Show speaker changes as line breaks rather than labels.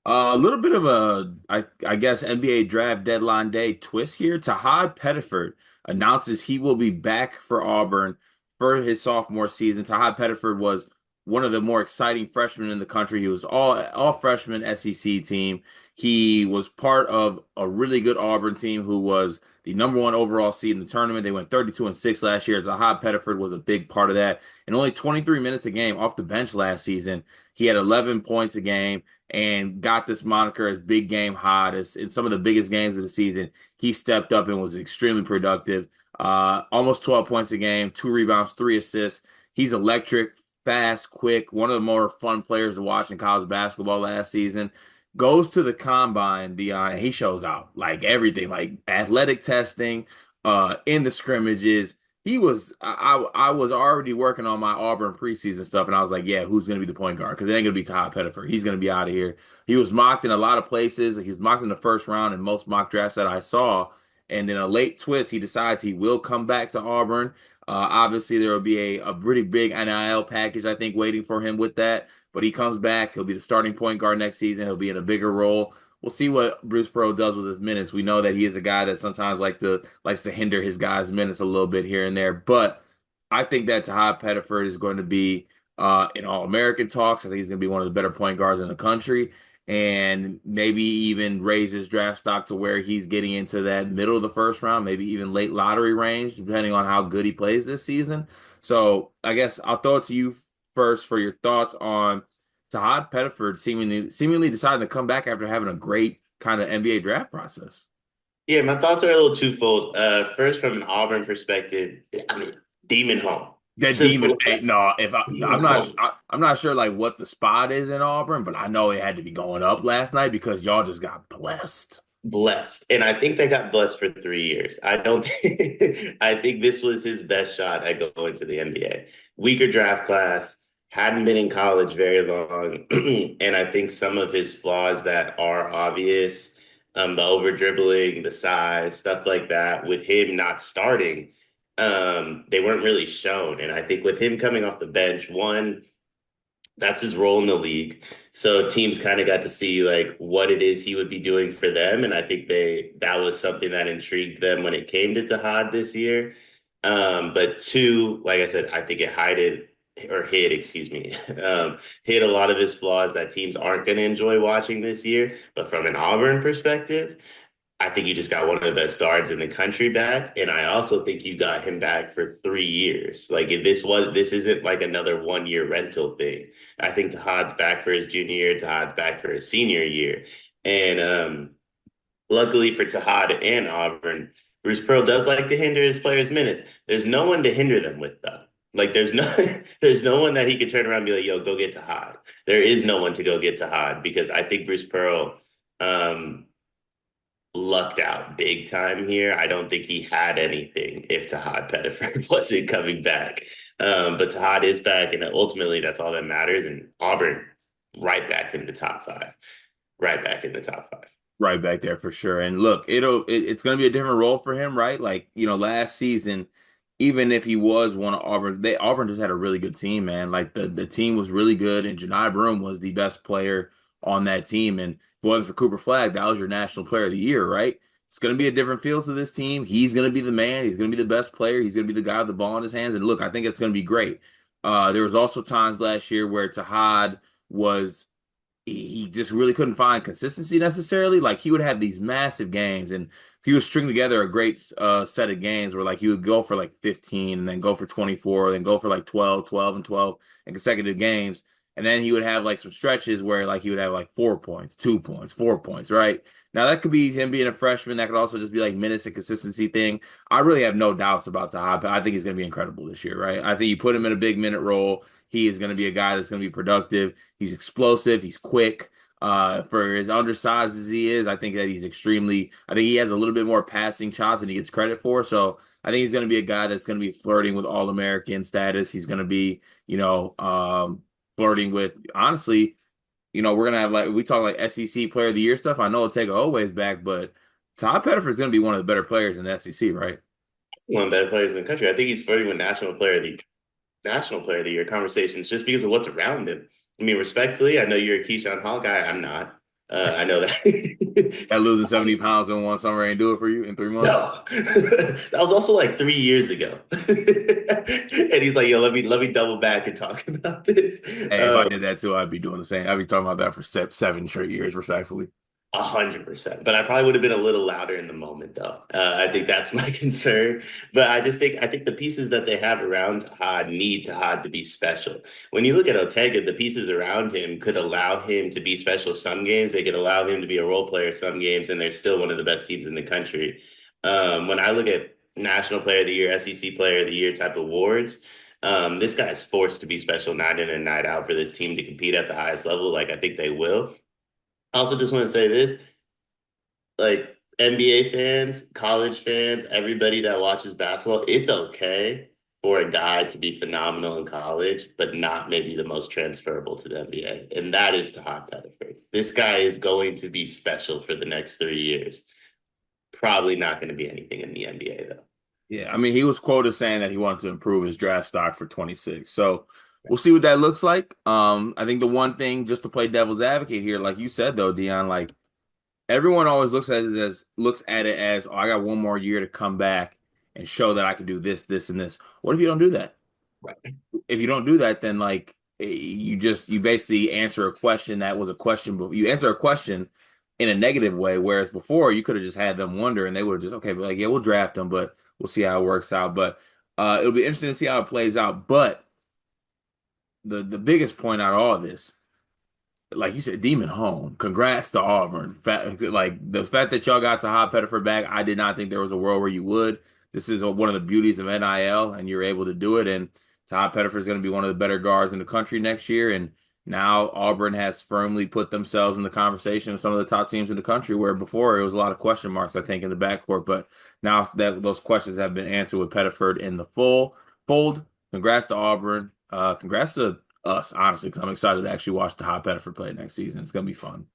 A little bit of I guess, NBA draft deadline day twist here. Tahaad Pettiford announces he will be back for Auburn for his sophomore season. Tahaad Pettiford was one of the more exciting freshmen in the country. He was all freshman SEC team. He was part of a really good Auburn team who was the number one overall seed in the tournament. They went 32-6 last year. Tahaad Pettiford was a big part of that. And only 23 minutes a game off the bench last season. He had 11 points a game and got this moniker as big game hot. As in some of the biggest games of the season, he stepped up and was extremely productive. Almost 12 points a game, 2 rebounds, 3 assists. He's electric, fast, quick, one of the more fun players to watch in college basketball last season. Goes to the combine, Dion, and he shows out like everything, like athletic testing, in the scrimmages. I was already working on my Auburn preseason stuff, and I was like, yeah, who's going to be the point guard? Because it ain't going to be Tahaad Pettiford. He's going to be out of here. He was mocked in a lot of places. He was mocked in the first round in most mock drafts that I saw. And in a late twist, he decides he will come back to Auburn. Obviously, there will be a pretty big NIL package, I think, waiting for him with that. But he comes back. He'll be the starting point guard next season. He'll be in a bigger role. We'll see what Bruce Pearl does with his minutes. We know that he is a guy that sometimes likes to hinder his guys' minutes a little bit here and there. But I think that Tahaad Pettiford is going to be in All-American talks. I think he's going to be one of the better point guards in the country, and maybe even raise his draft stock to where he's getting into that middle of the first round, maybe even late lottery range, depending on how good he plays this season. So I guess I'll throw it to you first for your thoughts on Tahaad Pettiford seemingly deciding to come back after having a great kind of NBA draft process.
Yeah, my thoughts are a little twofold. First, from an Auburn perspective, I mean, demon home.
That demon,
Simple as
hey,
that.
no, if
Demon home.
I'm not sure like what the spot is in Auburn, but I know it had to be going up last night because y'all just got blessed.
Blessed. And I think they got blessed for 3 years. I don't think I think this was his best shot at going to the NBA. Weaker draft class, hadn't been in college very long. And I think some of his flaws that are obvious, the over dribbling, the size, stuff like that, with him not starting, they weren't really shown. And I think with him coming off the bench, one, that's his role in the league. So teams kind of got to see like what it is he would be doing for them. And I think that was something that intrigued them when it came to Tahaad this year. But two, like I said, I think it hid, excuse me, hid a lot of his flaws that teams aren't going to enjoy watching this year. But from an Auburn perspective, I think you just got one of the best guards in the country back, and I also think you got him back for 3 years. Like if this isn't like another 1 year rental thing. I think Tahaad's back for his junior year, Tahaad's back for his senior year, and luckily for Tahaad and Auburn, Bruce Pearl does like to hinder his players' minutes. There's no one to hinder them with though. Like there's no there's no one that he could turn around and be like, "Yo, go get Tahaad." There is no one to go get Tahaad because I think Bruce Pearl. Um, lucked out big time here. I don't think he had anything if Tahaad Pettiford wasn't coming back. But Tahaad is back, and ultimately that's all that matters. And Auburn right back in the top five. Right back in the top five.
Right back there for sure. And look, it's going to be a different role for him, right? Like, last season, even if he was one of Auburn just had a really good team, man. Like the team was really good, and Janai Broome was the best player on that team. And if it wasn't for Cooper Flag, that was your national player of the year, right? It's going to be a different feel to this team. He's going to be the man. He's going to be the best player. He's going to be the guy with the ball in his hands. And look, I think it's going to be great. There was also times last year where Tahaad was he just really couldn't find consistency necessarily. Like he would have these massive games, and he would string together a great set of games where like he would go for like 15 and then go for 24, then go for like 12, 12 and 12 in consecutive games. And then he would have like some stretches where like he would have like 4 points, 2 points, 4 points, right? Now that could be him being a freshman. That could also just be like minutes and consistency thing. I really have no doubts about Tahaad. I think he's going to be incredible this year, right? I think you put him in a big minute role. He is going to be a guy that's going to be productive. He's explosive. He's quick. For as undersized as he is, I think that I think he has a little bit more passing chops than he gets credit for. So I think he's going to be a guy that's going to be flirting with All-American status. He's going to be, flirting with, honestly, we're going to have like, we talk like SEC player of the year stuff. I know Otega always back, but Todd Pettiford is going to be one of the better players in the SEC, right?
One of the better players in the country. I think he's flirting with national player of the year conversations just because of what's around him. I mean, respectfully, I know you're a Keyshawn Hall guy. I'm not. I know that.
That losing 70 pounds in one summer ain't do it for you in 3 months.
No, that was also like 3 years ago. And he's like, "Yo, let me double back and talk about this."
Hey, if I did that too, I'd be doing the same. I'd be talking about that for 7 straight years, respectfully.
100%. But I probably would have been a little louder in the moment, though. I think that's my concern. But I think the pieces that they have around Tahaad need Tahaad to be special. When you look at Ortega, the pieces around him could allow him to be special some games. They could allow him to be a role player some games, and they're still one of the best teams in the country. When I look at National Player of the Year, SEC Player of the Year type awards, this guy's forced to be special night in and night out for this team to compete at the highest level. Like I think they will. I also just want to say this, like NBA fans, college fans, everybody that watches basketball, it's okay for a guy to be phenomenal in college, but not maybe the most transferable to the NBA. And that is Tahaad Pettiford. This guy is going to be special for the next 3 years. Probably not going to be anything in the NBA though.
Yeah, I mean, he was quoted saying that he wanted to improve his draft stock for 26. So we'll see what that looks like. I think the one thing, just to play devil's advocate here, like you said though, Dion, like everyone always looks at it as, oh, I got one more year to come back and show that I can do this, this, and this. What if you don't do that?
Right.
If you don't do that, then like you basically answer a question that was a question, but you answer a question in a negative way, whereas before you could have just had them wonder and they would have just okay, but like yeah, we'll draft them, but we'll see how it works out. But it'll be interesting to see how it plays out. But the biggest point out of all this, like you said, Demon home. Congrats to Auburn. Like the fact that y'all got to Tahaad Pettiford back, I did not think there was a world where you would. This is one of the beauties of NIL, and you're able to do it. And Tahaad Pettiford is going to be one of the better guards in the country next year. And now Auburn has firmly put themselves in the conversation of some of the top teams in the country, where before it was a lot of question marks, I think, in the backcourt. But now that those questions have been answered with Pettiford in the full fold, congrats to Auburn. Congrats to us, honestly, because I'm excited to actually watch the Tahaad Pettiford play next season. It's gonna be fun.